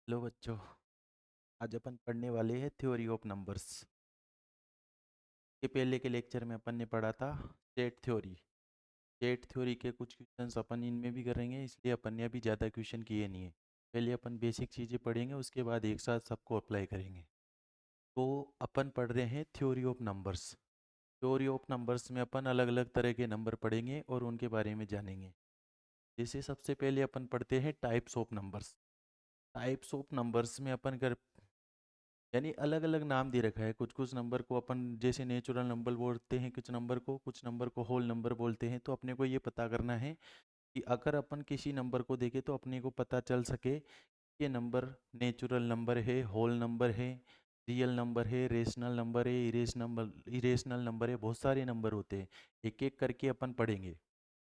Hello बच्चों। आज अपन पढ़ने वाले हैं थ्योरी ऑफ नंबर्स। के पहले के लेक्चर में अपन ने पढ़ा था सेट थ्योरी। सेट थ्योरी के कुछ क्वेश्चंस अपन इनमें भी करेंगे, इसलिए अपन ने अभी ज़्यादा क्वेश्चन किए नहीं है। पहले अपन बेसिक चीज़ें पढ़ेंगे, उसके बाद एक साथ सबको अप्लाई करेंगे। तो अपन पढ़ रहे हैं theory of numbers. Theory of numbers में अपन अलग अलग तरह के नंबर पढ़ेंगे और उनके बारे में जानेंगे। जैसे सबसे पहले अपन पढ़ते हैं types of numbers. Types of numbers में अपन कर यानी अलग अलग नाम दे रखा है। कुछ कुछ नंबर को अपन जैसे नेचुरल नंबर बोलते हैं, कुछ नंबर को होल नंबर बोलते हैं। तो अपने को ये पता करना है कि अगर अपन किसी नंबर को देखें तो अपने को पता चल सके ये नंबर नेचुरल नंबर है, होल नंबर है, रियल नंबर है, रेशनल नंबर है, इरेशनल नंबर है। बहुत सारे नंबर होते हैं, एक एक करके अपन पढ़ेंगे।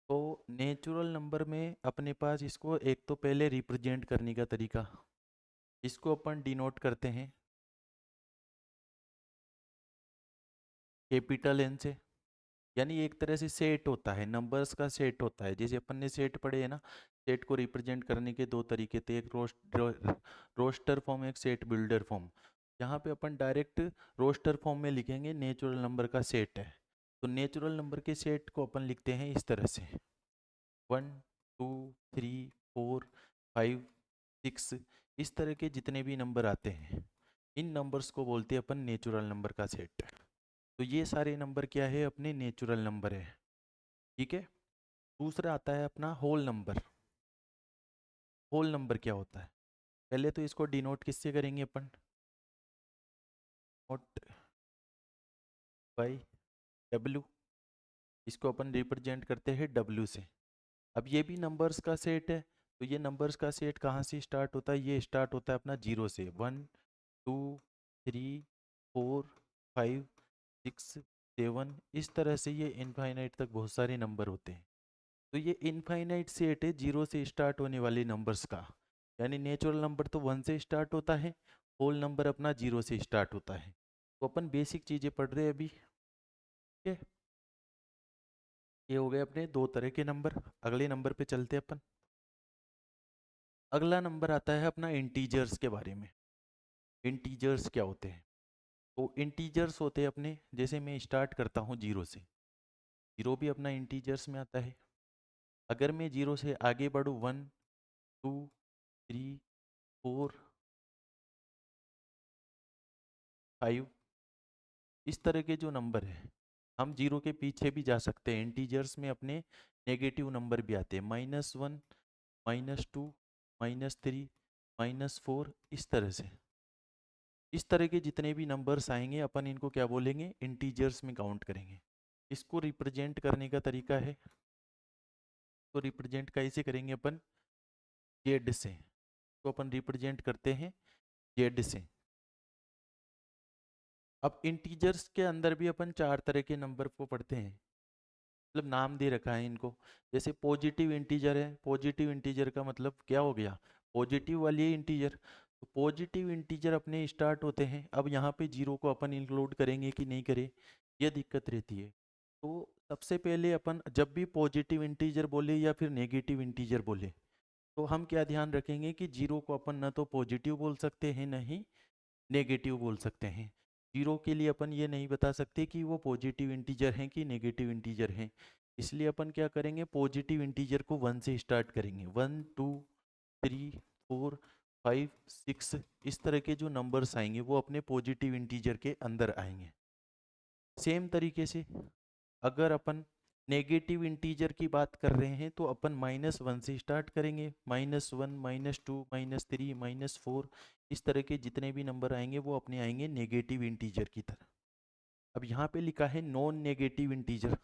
तो नेचुरल नंबर में अपने पास इसको एक तो पहले रिप्रेजेंट करने का तरीका, इसको अपन डिनोट करते हैं कैपिटल एन से। यानी एक तरह से सेट होता है, नंबर्स का सेट होता है। जैसे अपन ने सेट पढ़े है ना, सेट को रिप्रेजेंट करने के दो तरीके थे, एक रोस्टर फॉर्म, एक सेट बिल्डर फॉर्म। यहाँ पे अपन डायरेक्ट रोस्टर फॉर्म में लिखेंगे नेचुरल नंबर का सेट है। तो नेचुरल नंबर के सेट को अपन लिखते हैं इस तरह से 1 2 3 4 5 6। इस तरह के जितने भी नंबर आते हैं, इन नंबर्स को बोलते हैं अपन नेचुरल नंबर का सेट। तो ये सारे नंबर क्या है, अपने नेचुरल नंबर है। ठीक है। दूसरा आता है अपना होल नंबर। होल नंबर क्या होता है, पहले तो इसको डिनोट किससे करेंगे अपन, नोट बाई डब्ल्यू। इसको अपन रिप्रेजेंट करते हैं डब्ल्यू से। अब ये भी नंबर्स का सेट है। तो ये नंबर्स का सेट कहाँ से स्टार्ट होता है, ये स्टार्ट होता है अपना जीरो से। 1 2 3 4 5 6 7, इस तरह से ये इनफाइनाइट तक बहुत सारे नंबर होते हैं। तो ये इनफाइनाइट सेट है जीरो से स्टार्ट होने वाले नंबर्स का। यानी नेचुरल नंबर तो 1 से स्टार्ट होता है, होल नंबर अपना जीरो से स्टार्ट होता है। तो अपन बेसिक चीज़ें पढ़ रहे हैं अभी। ठीक है, ये हो गए अपने दो तरह के नंबर। अगले नंबर पे चलते हैं अपन। अगला नंबर आता है अपना इंटीजर्स के बारे में। इंटीजर्स क्या होते हैं, तो इंटीजर्स होते हैं अपने, जैसे मैं स्टार्ट करता हूँ जीरो से, जीरो भी अपना इंटीजर्स में आता है। अगर मैं जीरो से आगे बढ़ूँ 1 2 3 4 5, इस तरह के जो नंबर है, हम जीरो के पीछे भी जा सकते हैं। इंटीजर्स में अपने नेगेटिव नंबर भी आते हैं, -1 -2 -3 -4, इस तरह से। इस तरह के जितने भी नंबर्स आएंगे अपन इनको क्या बोलेंगे, इंटीजर्स में काउंट करेंगे। इसको रिप्रेजेंट करने का तरीका है, तो रिप्रेजेंट कैसे करेंगे अपन, जेड से। तो अपन रिप्रेजेंट करते हैं जेड से। अब इंटीजर्स के अंदर भी अपन चार तरह के नंबर को पढ़ते हैं, मतलब नाम दे रखा है इनको। जैसे पॉजिटिव इंटीजर है, पॉजिटिव इंटीजर का मतलब क्या हो गया, पॉजिटिव वाली इंटीजर। तो पॉजिटिव इंटीजर अपने स्टार्ट होते हैं। अब यहाँ पे जीरो को अपन इंक्लूड करेंगे कि नहीं करें, यह दिक्कत रहती है। तो सबसे पहले अपन जब भी पॉजिटिव इंटीजर बोले या फिर नेगेटिव इंटीजर बोले, तो हम क्या ध्यान रखेंगे कि जीरो को अपन न तो पॉजिटिव बोल सकते हैं, न ही नेगेटिव बोल सकते हैं। जीरो के लिए अपन ये नहीं बता सकते कि वो पॉजिटिव इंटीजर हैं कि नेगेटिव इंटीजर हैं। इसलिए अपन क्या करेंगे, पॉजिटिव इंटीजर को 1 से स्टार्ट करेंगे। 1 2 3 4 5 6, इस तरह के जो नंबर्स आएंगे वो अपने पॉजिटिव इंटीजर के अंदर आएंगे। सेम तरीके से अगर अपन नेगेटिव इंटीजर की बात कर रहे हैं तो अपन -1 से स्टार्ट करेंगे। -1 -2 -3 -4, इस तरह के जितने भी नंबर आएंगे वो अपने आएंगे नेगेटिव इंटीजर की तरह। अब यहाँ पे लिखा है non negative integer.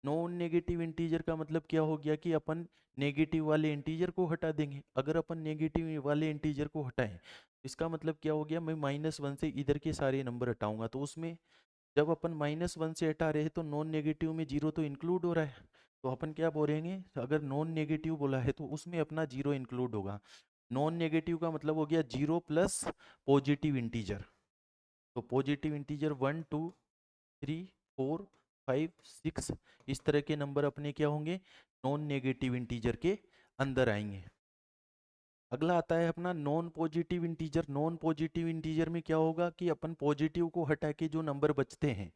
Non negative integer का मतलब क्या हो गया कि अपन नेगेटिव वाले इंटीजर को हटा देंगे। अगर अपन नेगेटिव वाले इंटीजर को हटाएं, इसका मतलब क्या हो गया, मैं -1 से इधर के सारे नंबर हटाऊंगा। तो उसमें जब अपन -1 से हटा रहे हैं तो नॉन नेगेटिव में जीरो तो इंक्लूड हो रहा है। तो अपन क्या बोलेंगे, अगर नॉन नेगेटिव बोला है तो उसमें अपना जीरो इंक्लूड होगा। नॉन नेगेटिव का मतलब हो गया जीरो प्लस पॉजिटिव इंटीजर। तो पॉजिटिव इंटीजर 1 2 3 4 5 6, इस तरह के नंबर अपने क्या होंगे, नॉन नेगेटिव इंटीजर के अंदर आएंगे। अगला आता है अपना non positive integer. Non positive integer में क्या होगा कि अपन पॉजिटिव को हटा के जो नंबर बचते हैं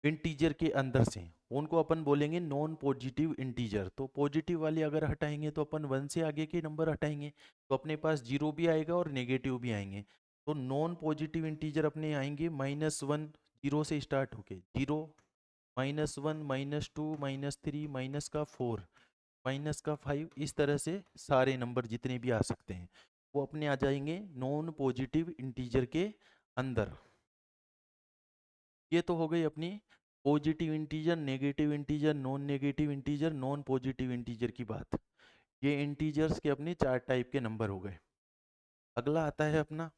इंटीजर के अंदर से उनको अपन बोलेंगे नॉन पॉजिटिव इंटीजर। तो पॉजिटिव वाले अगर हटाएंगे तो अपन 1 से आगे के नंबर हटाएंगे तो अपने पास 0 भी आएगा और नेगेटिव भी आएंगे। तो नॉन पॉजिटिव इंटीजर अपने आएंगे -1, 0 से स्टार्ट होके 0, -1, -2, -3, -4, -5, इस तरह से सारे नंबर जितने भी आ सकते हैं वो अपने आ जाएंगे नॉन पॉजिटिव इंटीजर के अंदर। ये तो हो गई अपनी positive integer, negative integer, non negative integer, non positive integer की बात। ये इंटीजर्स के अपने 4 टाइप के नंबर हो गए। अगला आता है अपना,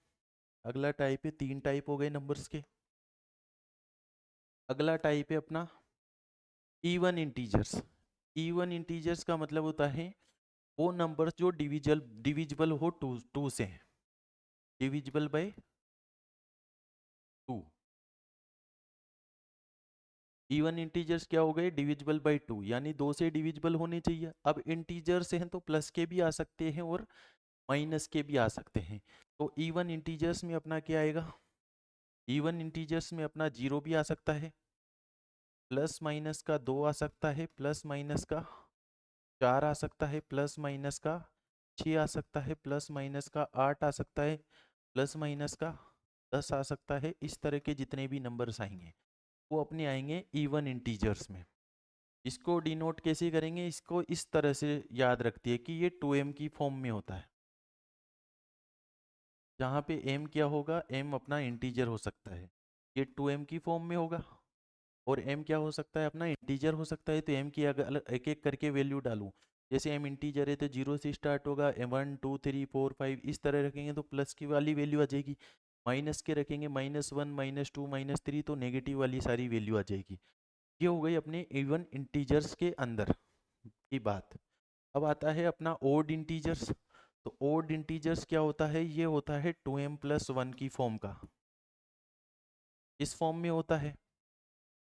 अगला टाइप है, 3 टाइप हो गए नंबर्स के। अगला टाइप है अपना इवन इंटीजर्स। इवन इंटीजर्स का मतलब होता है वो नंबर्स जो डिविजिबल हो टू से, डिविजिबल बाय 2। इवन इंटीजर्स क्या हो गए, डिविजिबल बाय 2, यानी 2 से डिविजिबल होने चाहिए। अब इंटीजर्स हैं तो प्लस के भी आ सकते हैं और माइनस के भी आ सकते हैं। तो इवन इंटीजर्स में अपना क्या आएगा, इवन इंटीजर्स में अपना 0 भी आ सकता है, प्लस माइनस का 2 आ सकता है, प्लस माइनस का 4 आ सकता है, प्लस माइनस का 6 आ सकता है, प्लस माइनस का 8 आ सकता है, प्लस माइनस का 10 आ सकता है। इस तरह के जितने भी नंबर्स आएंगे वो अपने आएंगे इवन इंटीजर्स में। इसको डिनोट कैसे करेंगे, इसको इस तरह से याद रखती है कि ये 2m की फॉर्म में होता है, जहाँ पे m क्या होगा, m अपना इंटीजर हो सकता है, ये 2m की फॉर्म में होगा। और m क्या हो सकता है, अपना इंटीजर हो सकता है। तो m की अगर एक एक करके वैल्यू डालूं, जैसे m इंटीजर है तो 0 से स्टार्ट होगा, 1, 2, 3, 4, 5 इस तरह रखेंगे तो प्लस की वाली वैल्यू आ जाएगी। माइनस के रखेंगे -1, -2, -3 तो नेगेटिव वाली सारी वैल्यू आ जाएगी। ये हो गई अपने इवन इंटीजर्स के अंदर की बात। अब आता है अपना ओड इंटीजर्स। तो ओड इंटीजर्स क्या होता है, ये होता है 2m+1 की फॉर्म का, इस फॉर्म में होता है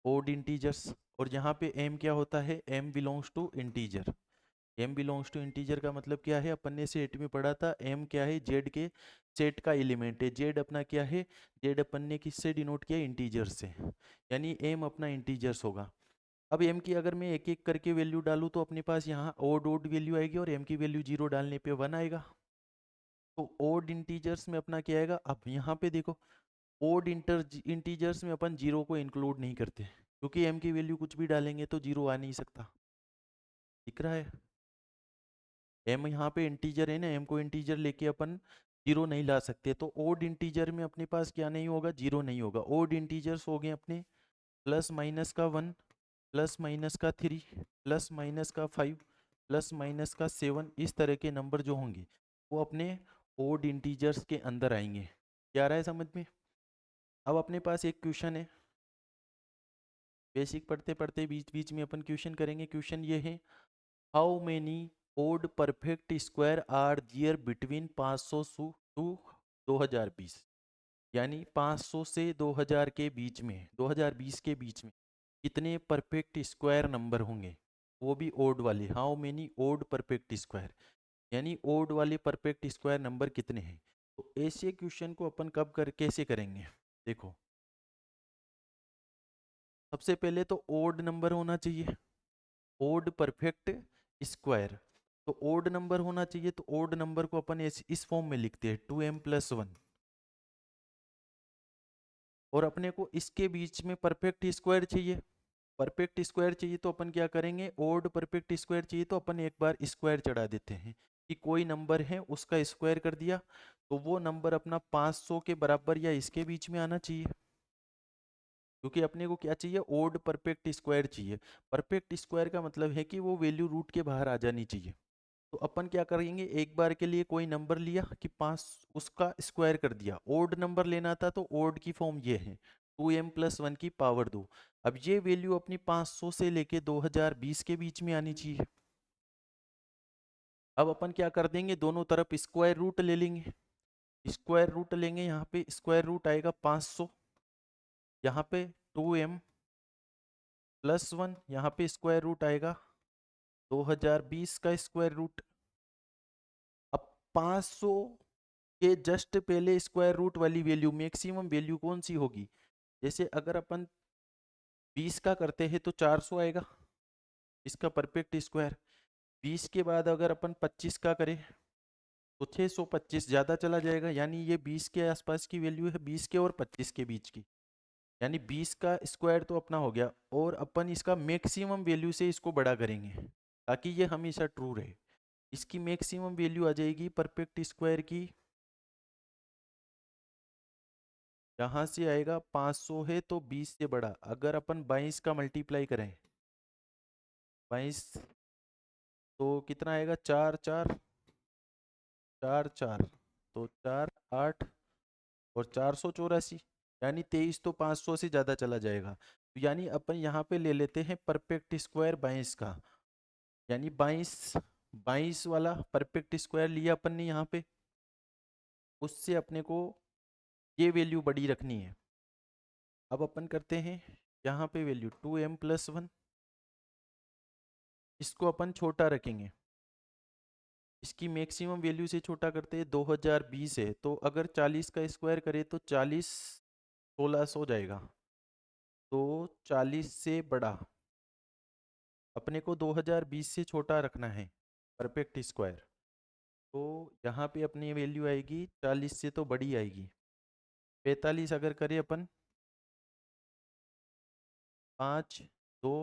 ओड इंटीजर्स। और यहाँ पे m क्या होता है, m belongs to integer. m belongs to integer का मतलब क्या है, अपन ने सेट में पढ़ा था m क्या है, z के सेट का एलिमेंट है। z अपना क्या है, z अपन ने किससे डिनोट किया, इंटीजर से, यानी m अपना इंटीजर्स होगा। अब m की अगर मैं एक एक करके वैल्यू डालूँ तो अपने पास यहाँ ओड ओड वैल्यू आएगी और m की वैल्यू 0 डालने पे 1 आएगा। तो ओड इंटीजर्स में अपना क्या आएगा, अब यहाँ पे देखो ओड इंटीजर्स में अपन 0 को इंक्लूड नहीं करते क्योंकि m की वैल्यू कुछ भी डालेंगे तो 0 आ नहीं सकता, दिख रहा है। m यहाँ पे इंटीजर है ना, m को इंटीजर लेके अपन 0 नहीं ला सकते। तो ओड इंटीजर में अपने पास क्या नहीं होगा, 0 नहीं होगा। ओड इंटीजर्स हो गए अपने प्लस माइनस का 1, प्लस माइनस का 3, प्लस माइनस का 5, प्लस माइनस का 7, इस तरह के नंबर जो होंगे वो अपने ओड इंटीजर्स के अंदर आएंगे। क्या आ रहा है समझ में। अब अपने पास एक क्वेश्चन है, बेसिक पढ़ते पढ़ते बीच बीच में अपन क्वेश्चन करेंगे। क्वेश्चन ये है, how many odd perfect square are there between 500 to 2020, यानी 500 से 2000 के बीच में, 2020 के बीच में कितने परफेक्ट स्क्वायर नंबर होंगे, वो भी ओड वाले। How many odd perfect square, यानी ओड वाले परफेक्ट स्क्वायर नंबर कितने हैं। तो ऐसे क्वेश्चन को अपन कब कर कैसे करेंगे, देखो सबसे पहले तो ओड नंबर होना चाहिए, ओड परफेक्ट स्क्वायर। तो ओड नंबर होना चाहिए, तो ओड नंबर को अपन इस फॉर्म में लिखते हैं 2m+1। और अपने को इसके बीच में परफेक्ट स्क्वायर चाहिए, परफेक्ट स्क्वायर चाहिए तो अपन क्या करेंगे, ओड परफेक्ट स्क्वायर चाहिए तो अपन एक बार स्क्वायर चढ़ा देते हैं कि कोई नंबर है उसका स्क्वायर कर दिया तो वो नंबर अपना 500 के बराबर या इसके बीच में आना चाहिए, क्योंकि अपने को क्या चाहिए, ओड परफेक्ट स्क्वायर चाहिए। परफेक्ट स्क्वायर का मतलब है कि वो वैल्यू रूट के बाहर आ जानी चाहिए। तो अपन क्या करेंगे, एक बार के लिए कोई नंबर लिया कि 5 उसका स्क्वायर कर दिया। ओड नंबर लेना था तो ओड की फॉर्म ये है 2m+1 की पावर 2। अब ये वैल्यू अपनी 500 से लेके 2020 के बीच में आनी चाहिए। अब अपन क्या कर देंगे, दोनों तरफ स्क्वायर रूट ले लेंगे। स्क्वायर रूट लेंगे, यहाँ पे स्क्वायर रूट आएगा 500, यहाँ पे 2m+1, यहाँ पे स्क्वायर रूट आएगा 2020 का स्क्वायर रूट। अब 500 के जस्ट पहले स्क्वायर रूट वाली वैल्यू मैक्सिमम वैल्यू कौन सी होगी? जैसे अगर अपन 20 का करते हैं तो 400 आएगा इसका परफेक्ट स्क्वायर। 20 के बाद अगर अपन 25 का करें तो 625 ज़्यादा चला जाएगा, यानी ये 20 के आसपास की वैल्यू है, 20 के और 25 के बीच की, यानी 20 का स्क्वायर तो अपना हो गया। और अपन इसका मैक्सिमम वैल्यू से इसको बड़ा करेंगे ताकि ये हमेशा ट्रू रहे। इसकी मैक्सिमम वैल्यू आ जाएगी परफेक्ट स्क्वायर की, यहाँ से आएगा 500 है तो 20 से बड़ा। अगर अपन 22 का मल्टीप्लाई करें 22 तो कितना आएगा? 4 4 4 4 तो 4 8 और 484, यानी 23 तो 500 से ज़्यादा चला जाएगा। तो यानी अपन यहाँ पे ले लेते हैं परफेक्ट स्क्वायर 22 का, यानी 22 वाला परफेक्ट स्क्वायर लिया अपन ने यहाँ पे, उससे अपने को ये वैल्यू बड़ी रखनी है। अब अपन करते हैं यहाँ पे वैल्यू 2m+1, इसको अपन छोटा रखेंगे, इसकी मैक्सिमम वैल्यू से छोटा करते हैं। 2020 है तो अगर 40 का स्क्वायर करें तो 40 1600 जाएगा, तो 40 से बड़ा अपने को 2020 से छोटा रखना है परफेक्ट स्क्वायर। तो यहाँ पे अपनी वैल्यू आएगी 40 से तो बड़ी आएगी 45। अगर करें अपन 5 2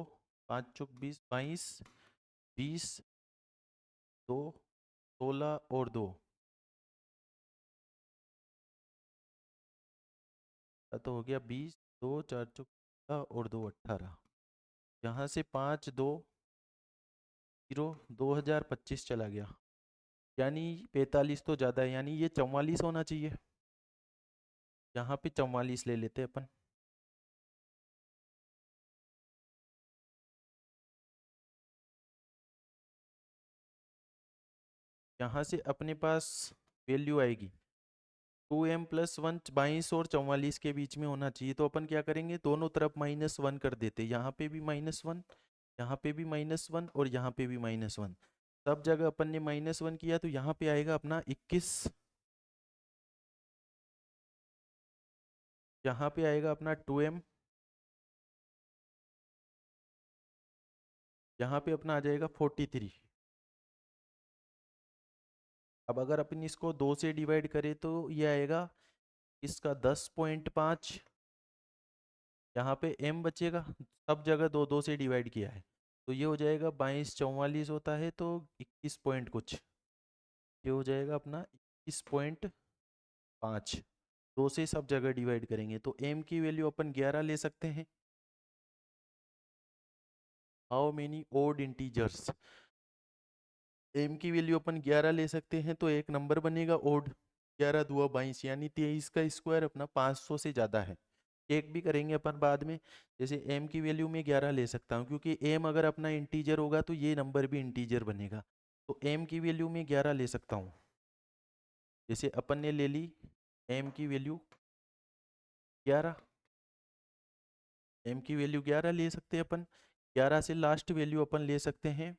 5 चौक 20 22 20 2 16 और 2 तो हो गया 20 2 4 चौक और 2 18। यहाँ से 5 2 0 2025 चला गया, यानी 45 तो ज़्यादा है, यानी ये 44 होना चाहिए। यहाँ पे 44 ले लेते हैं अपन। यहाँ से अपने पास वैल्यू आएगी 2m+1 22 और 44 के बीच में होना चाहिए। तो अपन क्या करेंगे, दोनों तरफ -1 कर देते, यहाँ पे भी -1, यहाँ पे भी -1 और यहाँ पे भी -1। सब जगह अपन ने -1 किया तो यहाँ पे आएगा अपना 21, यहाँ पे आएगा अपना 2m, यहाँ पे अपना आ जाएगा 43। अब अगर अपन इसको 2 से डिवाइड करें तो ये आएगा इसका 10.5, यहाँ पे m बचेगा, सब जगह 2 2 से डिवाइड किया है तो ये हो जाएगा 22 44 होता है तो 21 पॉइंट कुछ, ये हो जाएगा अपना 21.5। 2 से सब जगह डिवाइड करेंगे तो m की वैल्यू अपन 11 ले सकते हैं। How many odd integers, m की वैल्यू अपन 11 ले सकते हैं तो एक नंबर बनेगा ओड, 11 दूआ 22, यानी 23 का स्क्वायर अपना 500 से ज़्यादा है। एक भी करेंगे अपन बाद में, जैसे m की वैल्यू में 11 ले सकता हूँ क्योंकि m अगर अपना इंटीजर होगा तो ये नंबर भी इंटीजर बनेगा, तो m की वैल्यू में 11 ले सकता हूँ। जैसे अपन ने ले ली m की वैल्यू 11, m की वैल्यू 11 ले सकते हैं अपन। 11 से लास्ट वैल्यू अपन ले सकते हैं,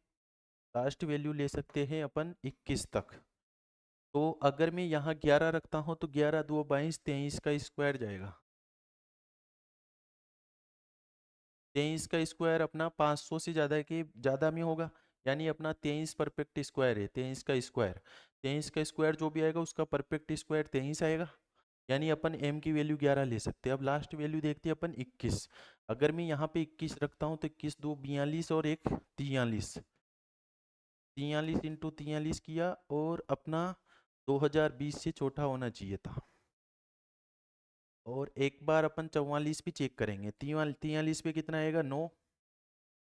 लास्ट वैल्यू ले सकते हैं अपन 21 तक। तो अगर मैं यहाँ 11 रखता हूँ तो 11 2 22 23 का स्क्वायर जाएगा, 23 का स्क्वायर अपना 500 से ज़्यादा के ज़्यादा में होगा, यानी अपना 23 परफेक्ट स्क्वायर है। 23 का स्क्वायर, 23 का स्क्वायर जो भी आएगा उसका परफेक्ट स्क्वायर 23 आएगा, यानी अपन m की वैल्यू 11 ले सकते हैं। अब लास्ट वैल्यू देखते हैं अपन 21। अगर मैं यहाँ पे 21 रखता हूँ तो 21 2 42 और 1 43, 43 इंटू 43 किया और अपना 2020 से छोटा होना चाहिए था। और एक बार अपन 44 भी चेक करेंगे, 43 पे कितना आएगा 9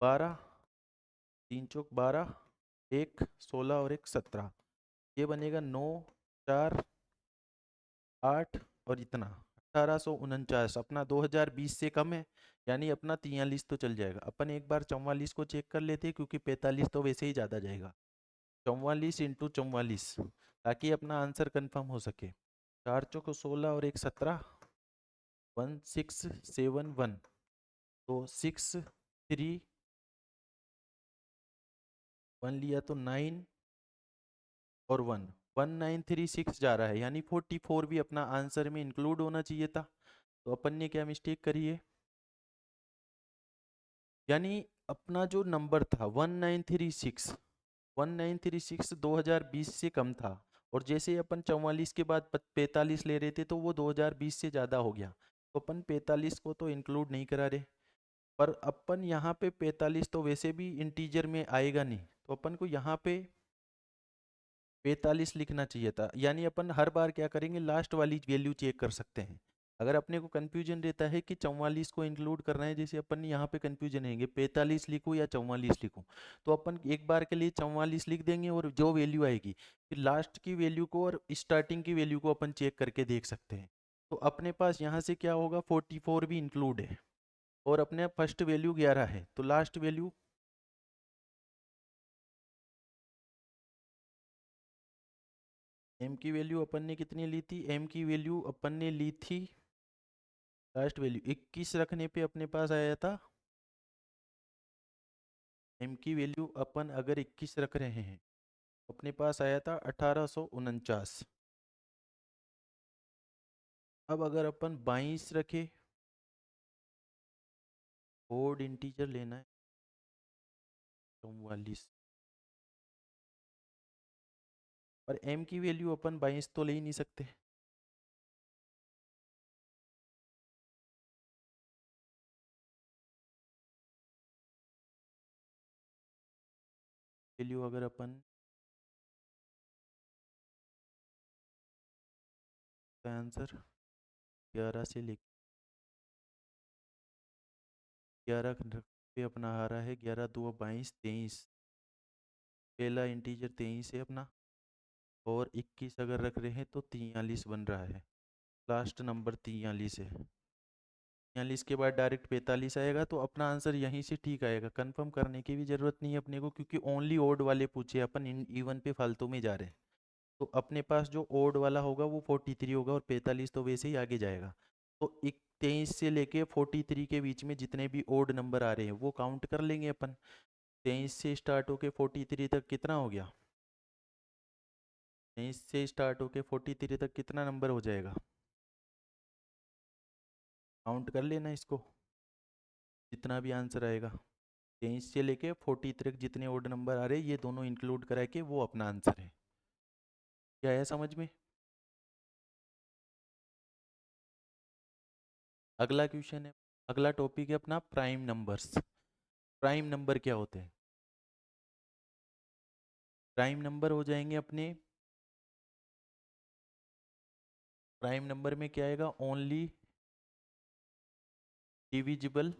12 3 चौक 12 1 16 और 1 17, ये बनेगा 9 4 8 और इतना 1849, अपना 2020 से कम है, यानी अपना 43 तो चल जाएगा। अपन एक बार 44 को चेक कर लेते हैं क्योंकि 45 तो वैसे ही ज़्यादा जाएगा। 44 इंटू 44 ताकि अपना आंसर कंफर्म हो सके। 4 चौक 16 और 1 17 1671, तो 6 3 1 लिया तो 9 और 1 1936 जा रहा है, यानी 44 भी अपना आंसर में इंक्लूड होना चाहिए था। तो अपन ने क्या मिस्टेक करी है, यानी अपना जो नंबर था 1936, 1936 2020 से कम था, और जैसे अपन 44 के बाद 45 ले रहे थे तो वो 2020 से ज़्यादा हो गया, तो अपन 45 को तो इंक्लूड नहीं करा रहे। पर अपन यहाँ पे 45 तो वैसे भी इंटीजर में आएगा नहीं, तो अपन को यहाँ पे 45 लिखना चाहिए था। यानी अपन हर बार क्या करेंगे, लास्ट वाली वैल्यू चेक कर सकते हैं। अगर अपने को कंफ्यूजन रहता है कि 44 को इंक्लूड करना है, जैसे अपन यहाँ पे कंफ्यूजन है 45 लिखूँ या 44 लिखूँ, तो अपन एक बार के लिए 44 लिख देंगे और जो वैल्यू आएगी फिर लास्ट की वैल्यू को और स्टार्टिंग की वैल्यू को अपन चेक करके देख सकते हैं। तो अपने पास यहाँ से क्या होगा, 44 भी इंक्लूड है और अपने फर्स्ट वैल्यू 11 है, तो लास्ट वैल्यू एम की वैल्यू अपन ने कितनी ली थी, एम की वैल्यू अपन ने ली थी, लास्ट वैल्यू 21 रखने पे अपने पास आया था, एम की वैल्यू अपन अगर 21 रख रहे हैं अपने पास आया था 1849। अब अगर अपन 22 रखे, ओड इंटीजर लेना है 44, और एम की वैल्यू अपन 22 तो ले ही नहीं सकते, वैल्यू अगर अपन का आंसर 11 से लेकर 11 पे अपना आ रहा है, 11 2 22 23, पहला इंटीजर 23 है अपना, और 21 अगर रख रहे हैं तो 43 बन रहा है, लास्ट नंबर 43 है। 43 के बाद डायरेक्ट 45 आएगा, तो अपना आंसर यहीं से ठीक आएगा, कंफर्म करने की भी जरूरत नहीं है अपने को, क्योंकि ओनली ओड वाले पूछे, अपन इवन पे फालतू में जा रहे हैं। तो अपने पास जो ओड वाला होगा वो 43 होगा, और 45 तो वैसे ही आगे जाएगा। तो 23 से लेके 43 के बीच में जितने भी ओड नंबर आ रहे हैं वो काउंट कर लेंगे अपन। 23 से स्टार्ट होके 43 तक कितना हो गया, 23 से स्टार्ट होके 43 तक कितना नंबर हो जाएगा, काउंट कर लेना इसको, जितना भी आंसर आएगा 23 से लेके 40 तक जितने ओड नंबर आ रहे हैं ये दोनों इंक्लूड करा के वो अपना आंसर है। क्या है समझ में? अगला क्वेश्चन है, अगला टॉपिक है अपना प्राइम नंबर्स। प्राइम नंबर क्या होते हैं, प्राइम नंबर हो जाएंगे अपने, प्राइम नंबर में क्या आएगा, only divisible,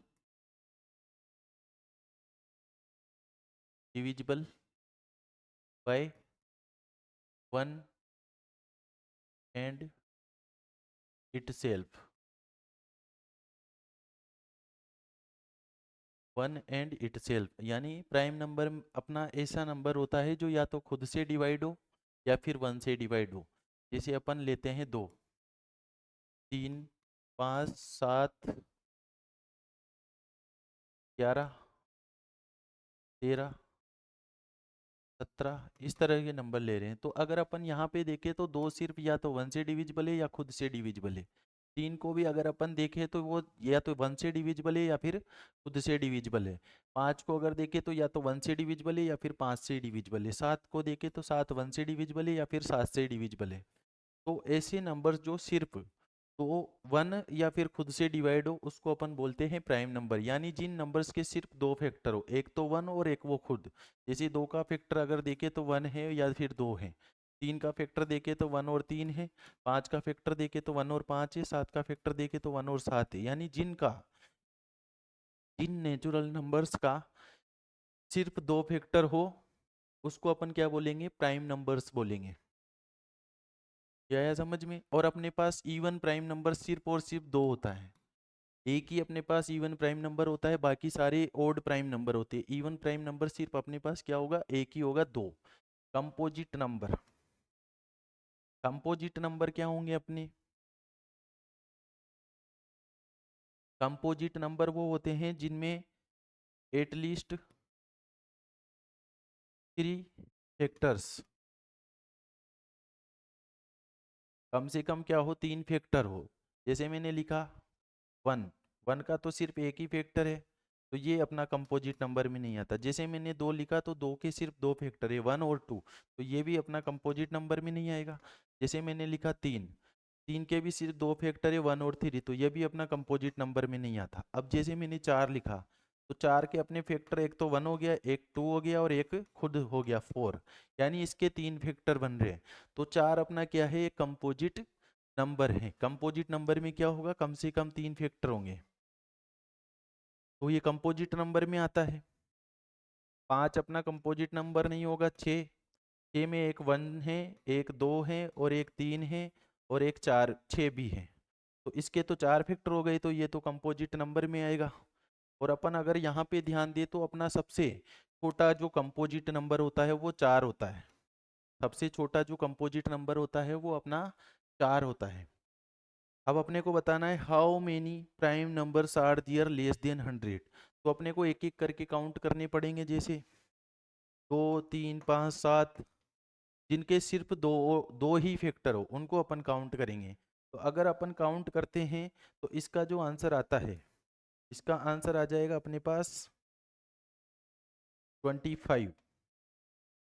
divisible by 1 and itself, 1 and itself, यानी प्राइम नंबर अपना ऐसा नंबर होता है जो या तो खुद से डिवाइड हो या फिर 1 से डिवाइड हो। जैसे अपन लेते हैं 2 3 5 7 11 13 17 इस तरह के नंबर ले रहे हैं, तो अगर अपन यहाँ पे देखें तो 2 सिर्फ या तो 1 से डिविजिबल है या खुद से डिविजिबल है। 3 को भी अगर अपन देखें तो वो या तो 1 से डिविजिबल है या फिर खुद से डिविजिबल है। 5 को अगर देखें तो या तो 1 से डिविजिबल है या फिर 5 से डिविजिबल है। 7 को देखें तो 7 1 से डिविजिबल है या फिर 7 से डिविजिबल है। तो ऐसे नंबर्स जो सिर्फ तो 1 या फिर खुद से डिवाइड हो उसको अपन बोलते हैं प्राइम नंबर, यानी जिन नंबर्स के सिर्फ 2 फैक्टर हो, एक तो 1 और एक वो खुद। जैसे 2 का फैक्टर अगर देखे तो 1 है या फिर 2 है, 3 का फैक्टर देखे तो 1 और 3 है, 5 का फैक्टर देखे तो 1 और 5 है, 7 का फैक्टर देखे तो 1 और 7 है। यानी जिन नेचुरल नंबर्स का सिर्फ 2 फैक्टर हो उसको अपन क्या बोलेंगे, प्राइम नंबर्स बोलेंगे। क्या है समझ में? और अपने पास इवन प्राइम नंबर सिर्फ और सिर्फ 2 होता है, एक ही अपने पास इवन प्राइम नंबर होता है, बाकी सारे ओड प्राइम नंबर होते हैं। इवन प्राइम नंबर सिर्फ अपने पास क्या होगा, एक ही होगा, 2 कंपोजिट नंबर। कंपोजिट नंबर क्या होंगे अपने, कंपोजिट नंबर वो होते हैं जिनमें एटलीस्ट 3 फैक्टर्स कम से कम क्या हो, 3 फैक्टर हो। जैसे मैंने लिखा 1, 1 का तो सिर्फ एक ही फैक्टर है, तो ये अपना कंपोजिट नंबर में नहीं आता। जैसे मैंने 2 लिखा तो 2 के सिर्फ 2 फैक्टर है, 1 और 2, तो ये भी अपना कंपोजिट नंबर में नहीं आएगा। जैसे मैंने लिखा 3, 3 के भी सिर्फ 2 फैक्टर है, 1 और 3, तो ये भी अपना कंपोजिट नंबर में नहीं आता। अब जैसे मैंने 4 लिखा तो 4 के अपने फैक्टर एक तो 1 हो गया, एक 2 हो गया और एक खुद हो गया 4, यानी इसके 3 फैक्टर बन रहे हैं। तो 4 अपना क्या है, एक कंपोजिट नंबर है। कंपोजिट नंबर में क्या होगा, कम से कम 3 फैक्टर होंगे, तो ये कंपोजिट नंबर में आता है। 5 अपना कंपोजिट नंबर नहीं होगा। 6, 6 में एक 1 है, एक 2 है और एक 3 है और एक 4, 6 भी है, तो इसके तो 4 फैक्टर हो गए, तो ये तो कंपोजिट नंबर में आएगा। और अपन अगर यहाँ पे ध्यान दे तो अपना सबसे छोटा जो कंपोजिट नंबर होता है वो 4 होता है। सबसे छोटा जो कंपोजिट नंबर होता है वो अपना 4 होता है। अब अपने को बताना है how many prime numbers are there less than 100, तो अपने को एक एक करके काउंट करने पड़ेंगे। जैसे 2, 3, 5, 7, जिनके सिर्फ दो दो ही फैक्टर हो उनको अपन काउंट करेंगे। तो अगर अपन काउंट करते हैं तो इसका जो आंसर आता है, इसका आंसर आ जाएगा अपने पास 25।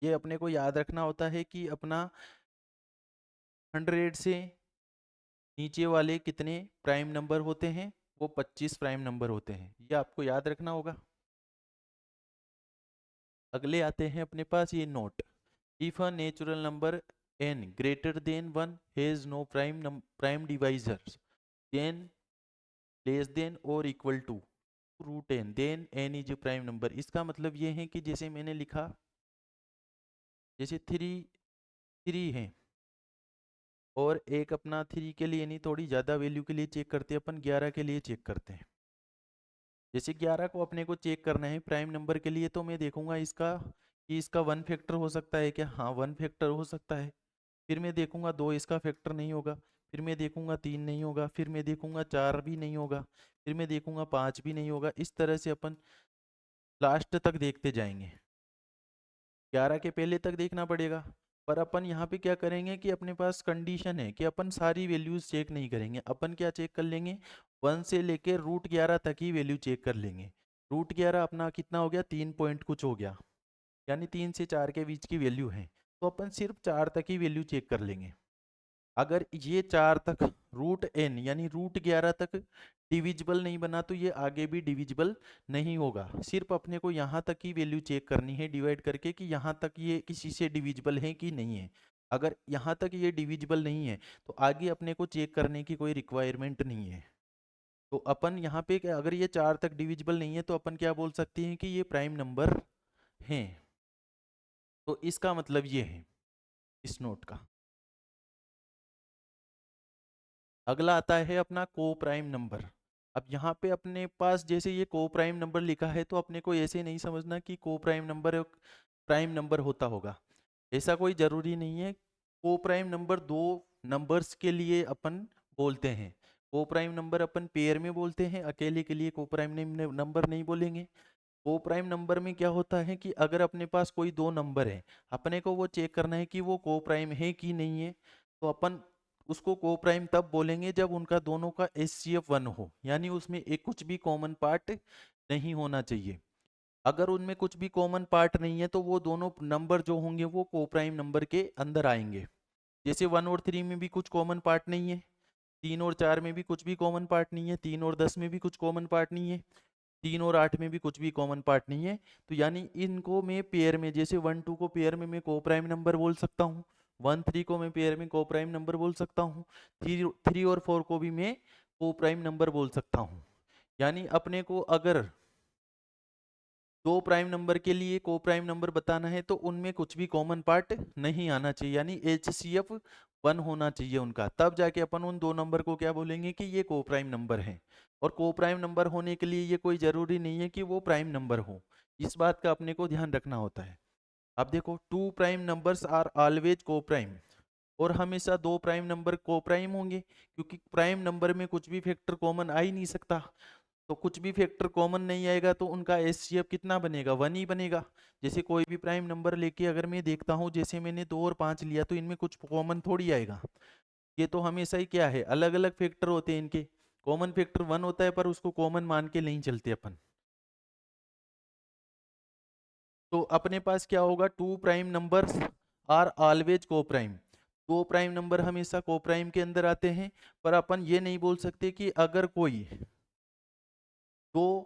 ये अपने को याद रखना होता है कि अपना 100 से नीचे वाले कितने प्राइम नंबर होते हैं, वो 25 प्राइम नंबर होते हैं, ये आपको याद रखना होगा। अगले आते हैं अपने पास ये note. If a natural number n greater than 1 has no prime divisors then less than और equal to root n, then n is a prime number. इसका मतलब ये है कि जैसे मैंने लिखा, जैसे 3 है और एक अपना 3 के लिए नहीं, थोड़ी ज़्यादा वैल्यू के लिए चेक करते हैं अपन, 11 के लिए चेक करते हैं। जैसे 11 को अपने को चेक करना है प्राइम नंबर के लिए, तो मैं देखूंगा इसका कि इसका 1 फैक्टर हो सकता है क्या, हाँ 1 फैक्टर हो सकता है। फिर मैं देखूंगा 2 इसका फैक्टर नहीं होगा, फिर मैं देखूंगा 3 नहीं होगा, फिर मैं देखूंगा 4 भी नहीं होगा, फिर मैं देखूंगा 5 भी नहीं होगा। इस तरह से अपन लास्ट तक देखते जाएंगे, 11 के पहले तक देखना पड़ेगा। पर अपन यहाँ पे क्या करेंगे कि अपने पास कंडीशन है कि अपन सारी वैल्यूज चेक नहीं करेंगे। अपन क्या चेक कर लेंगे, 1 से लेके √11 तक ही वैल्यू चेक कर लेंगे। √11 अपना कितना हो गया, 3 पॉइंट कुछ हो गया, यानी 3 से 4 के बीच की वैल्यू है, तो अपन सिर्फ 4 तक ही वैल्यू चेक कर लेंगे। अगर ये 4 तक √n यानी √11 तक डिविजिबल नहीं बना तो ये आगे भी डिविजिबल नहीं होगा। सिर्फ अपने को यहाँ तक ही वैल्यू चेक करनी है डिवाइड करके कि यहाँ तक ये किसी से डिविजिबल है कि नहीं है। अगर यहाँ तक ये डिविजिबल नहीं है तो आगे अपने को चेक करने की कोई रिक्वायरमेंट नहीं है। तो अपन यहाँ पे अगर ये 4 तक डिविजिबल नहीं है तो अपन क्या बोल सकते हैं कि ये प्राइम नंबर हैं। तो इसका मतलब ये है इस नोट का। अगला आता है अपना को प्राइम नंबर। अब यहाँ पे अपने पास जैसे ये को प्राइम नंबर लिखा है तो अपने को ऐसे नहीं समझना कि को प्राइम नंबर प्राइम नंबर होता होगा, ऐसा कोई जरूरी नहीं है। को प्राइम नंबर दो नंबर्स के लिए अपन बोलते हैं। को प्राइम नंबर अपन पेयर में बोलते हैं, अकेले के लिए को प्राइम नंबर नहीं बोलेंगे। को प्राइम नंबर में क्या होता है कि अगर अपने पास कोई दो नंबर है, अपने को वो चेक करना है कि वो को प्राइम है कि नहीं है, तो अपन उसको को प्राइम तब बोलेंगे जब उनका दोनों का HCF 1 हो, यानी उसमें एक कुछ भी कॉमन पार्ट नहीं होना चाहिए। अगर उनमें कुछ भी कॉमन पार्ट नहीं है तो वो दोनों नंबर जो होंगे वो को प्राइम नंबर के अंदर आएंगे। जैसे 1 और 3 में भी कुछ कॉमन पार्ट नहीं है, 3 और 4 में भी कुछ भी कॉमन पार्ट नहीं है, 3 और 10 में भी कुछ कॉमन पार्ट नहीं है, 3 और 8 में भी कुछ भी कॉमन पार्ट नहीं है। तो यानी इनको मैं पेयर में, जैसे 1 2 को पेयर में मैं को प्राइम नंबर बोल सकता हूँ, 1 3 को मैं पेयर में को प्राइम नंबर बोल सकता हूँ, 3 और 4 को भी मैं को प्राइम नंबर बोल सकता हूँ। यानी अपने को अगर दो प्राइम नंबर के लिए को प्राइम नंबर बताना है तो उनमें कुछ भी कॉमन पार्ट नहीं आना चाहिए, यानी HCF 1 होना चाहिए उनका, तब जाके अपन उन दो नंबर को क्या बोलेंगे कि ये को प्राइम नंबर है। और को प्राइम नंबर होने के लिए ये कोई जरूरी नहीं है कि वो प्राइम नंबर हो, इस बात का अपने को ध्यान रखना होता है। अब देखो 2 प्राइम नंबर्स आर ऑलवेज को प्राइम, और हमेशा 2 प्राइम नंबर को प्राइम होंगे, क्योंकि प्राइम नंबर में कुछ भी फैक्टर कॉमन आ ही नहीं सकता। तो कुछ भी फैक्टर कॉमन नहीं आएगा तो उनका HCF कितना बनेगा, 1 ही बनेगा। जैसे कोई भी प्राइम नंबर लेके अगर मैं देखता हूँ, जैसे मैंने 2 और 5 लिया तो इनमें कुछ कॉमन थोड़ी आएगा, ये तो हमेशा ही क्या है, अलग अलग फैक्टर होते हैं इनके। कॉमन फैक्टर 1 होता है पर उसको कॉमन मान के नहीं चलते अपन। तो अपने पास क्या होगा, two prime numbers are always को प्राइम। दो प्राइम नंबर हमेशा को प्राइम के अंदर आते हैं। पर अपन ये नहीं बोल सकते कि अगर कोई दो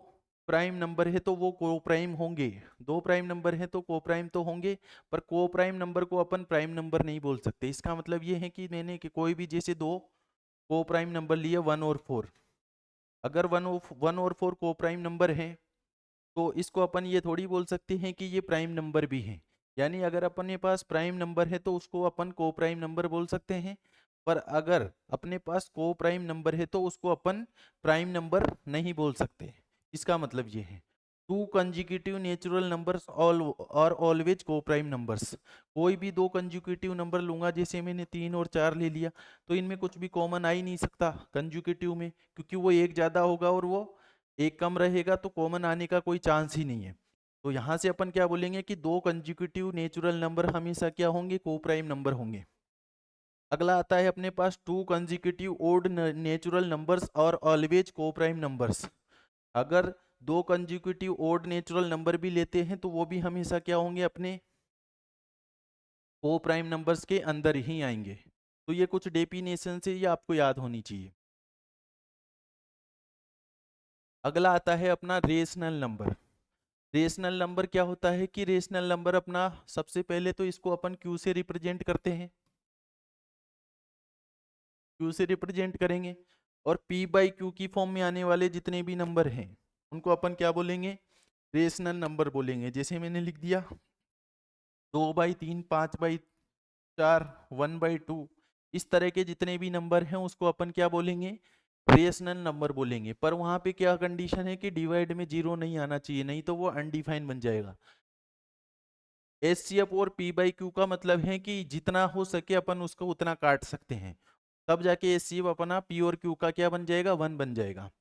प्राइम नंबर है तो वो को प्राइम होंगे। दो प्राइम नंबर है तो को प्राइम तो होंगे, पर को प्राइम नंबर को अपन प्राइम नंबर नहीं बोल सकते। इसका मतलब ये है कि मैंने कि कोई भी जैसे दो को प्राइम नंबर लिए 1 और 4, अगर 1 और 4 को प्राइम नंबर है तो इसको अपन ये थोड़ी बोल सकते हैं कि ये प्राइम नंबर भी है। यानी अगर अपने पास प्राइम नंबर है तो उसको अपन को प्राइम नंबर बोल सकते हैं, पर अगर अपने पास को प्राइम नंबर है तो उसको अपन प्राइम नंबर नहीं बोल सकते। इसका मतलब ये है to consecutive natural numbers all और ऑलवेज को प्राइम नंबर्स। कोई भी दो कंजिक्यूटिव नंबर लूंगा, जैसे मैंने 3 और 4 ले लिया, तो इनमें कुछ भी कॉमन आ ही नहीं सकता कंजिक्यूटिव में, क्योंकि वो एक ज्यादा होगा और वो एक कम रहेगा, तो कॉमन आने का कोई चांस ही नहीं है। तो यहां से अपन क्या बोलेंगे कि दो कंजिक्यूटिव नेचुरल नंबर हमेशा क्या होंगे, को प्राइम नंबर होंगे। अगला आता है अपने पास two consecutive odd natural numbers और ऑलवेज को प्राइम नंबर्स। अगर दो कंजिक्यूटिव ओड नेचुरल नंबर भी लेते हैं तो वो भी हमेशा क्या होंगे, अपने को प्राइम नंबर्स के अंदर ही आएंगे। तो ये कुछ डेफिनेशन से ये आपको याद होनी चाहिए। अगला आता है अपना रेशनल नंबर। रेशनल नंबर क्या होता है कि रेशनल नंबर अपना, सबसे पहले तो इसको अपन क्यू से रिप्रेजेंट करते हैं, क्यू से रिप्रेजेंट करेंगे। और पी बाई क्यू की फॉर्म में आने वाले जितने भी नंबर हैं उनको अपन क्या बोलेंगे, रेशनल नंबर बोलेंगे। जैसे मैंने लिख दिया 2/3, 5/4, 1/2, इस तरह के जितने भी नंबर हैं उसको अपन क्या बोलेंगे, रेशनल नंबर बोलेंगे। पर वहां पे क्या कंडीशन है कि डिवाइड में जीरो नहीं आना चाहिए, नहीं तो वो अनडिफाइन बन जाएगा। एचसीएफ और पी बाई क्यू का मतलब है कि जितना हो सके अपन उसको उतना काट सकते हैं, तब जाके एचसीएफ अपना पी और क्यू का क्या बन जाएगा, 1 बन जाएगा।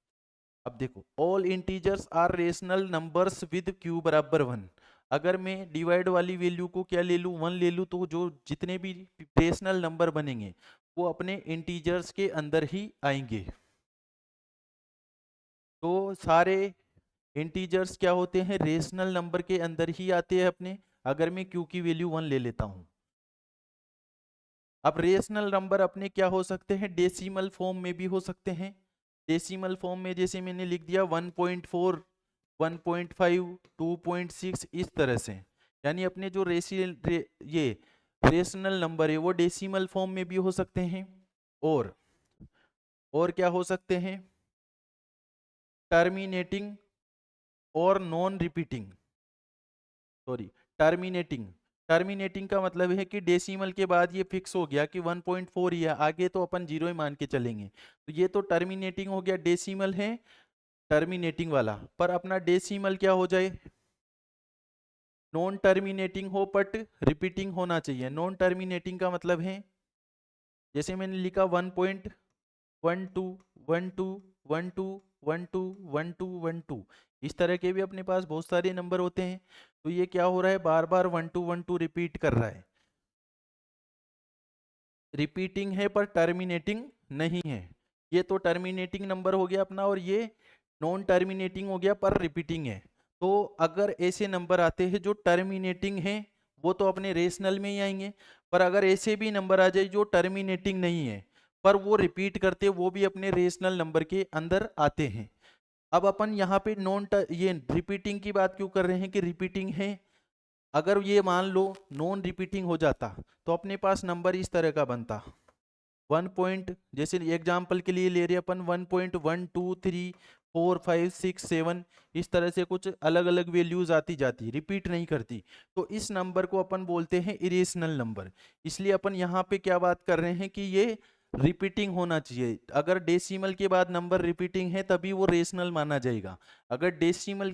अब देखो, all integers are rational numbers with q बराबर 1। अगर मैं डिवाइड वाली वैल्यू को क्या ले लूँ, 1 ले लूँ, तो जो जितने भी रेशनल नंबर बनेंगे वो अपने इंटीजर्स के अंदर ही आएंगे। तो सारे इंटीजर्स क्या होते हैं, रेशनल नंबर के अंदर ही आते हैं अपने, अगर मैं क्यू की वैल्यू 1 ले लेता हूं। अब रेशनल नंबर अपने क्या हो सकते हैं, डेसिमल फॉर्म में भी हो सकते हैं। डेसिमल फॉर्म में जैसे मैंने लिख दिया 1.4, 1.5, 2.6, इस तरह से। यानी अपने जो ये रेशनल नंबर है वो डेसिमल फॉर्म में भी हो सकते हैं। और क्या हो सकते हैं, टर्मिनेटिंग और non repeating, sorry, terminating. Terminating का मतलब है कि डेसिमल के बाद ये फिक्स हो गया कि 1.4 ही है, आगे तो अपन जीरो ही मान के चलेंगे। तो ये तो टर्मिनेटिंग हो गया, डेसिमल है टर्मिनेटिंग वाला। पर अपना डेसिमल क्या हो जाए, नॉन टर्मिनेटिंग हो बट रिपीटिंग होना चाहिए। नॉन टर्मिनेटिंग का मतलब है, जैसे मैंने लिखा 1.12, 12, 12, 12, 12, 12, इस तरह के भी अपने पास बहुत सारे नंबर होते हैं। तो ये क्या हो रहा है, बार बार 12, 12 रिपीट कर रहा है। रिपीटिंग है पर टर्मिनेटिंग नहीं है। ये तो टर्मिनेटिंग नंबर हो गया अपना, और ये नॉन टर्मिनेटिंग हो गया पर रिपीटिंग है। तो अगर ऐसे नंबर आते हैं जो टर्मिनेटिंग है वो तो अपने रेशनल में ही आएंगे। पर अगर ऐसे भी नंबर आ जाए जो टर्मिनेटिंग नहीं है पर वो रिपीट करते, वो भी अपने रेशनल नंबर के अंदर आते हैं। अब अपन यहाँ पे ये रिपीटिंग की बात क्यों कर रहे हैं कि रिपीटिंग है। अगर ये मान लो नॉन रिपीटिंग हो जाता तो अपने पास नंबर इस तरह का बनता, 1 पॉइंट, जैसे एग्जाम्पल के लिए ले रहे अपन 1.1234567, इस तरह से कुछ अलग अलग वैल्यूज आती जाती, रिपीट नहीं करती। तो इस नंबर को अपन बोलते हैं इरेशनल नंबर। इसलिए अपन यहाँ पे क्या बात कर रहे हैं कि ये रिपीटिंग होना चाहिए। अगर डेसिमल के बाद नंबर रिपीटिंग है तभी वो रेशनल माना जाएगा। अगर डेसिमल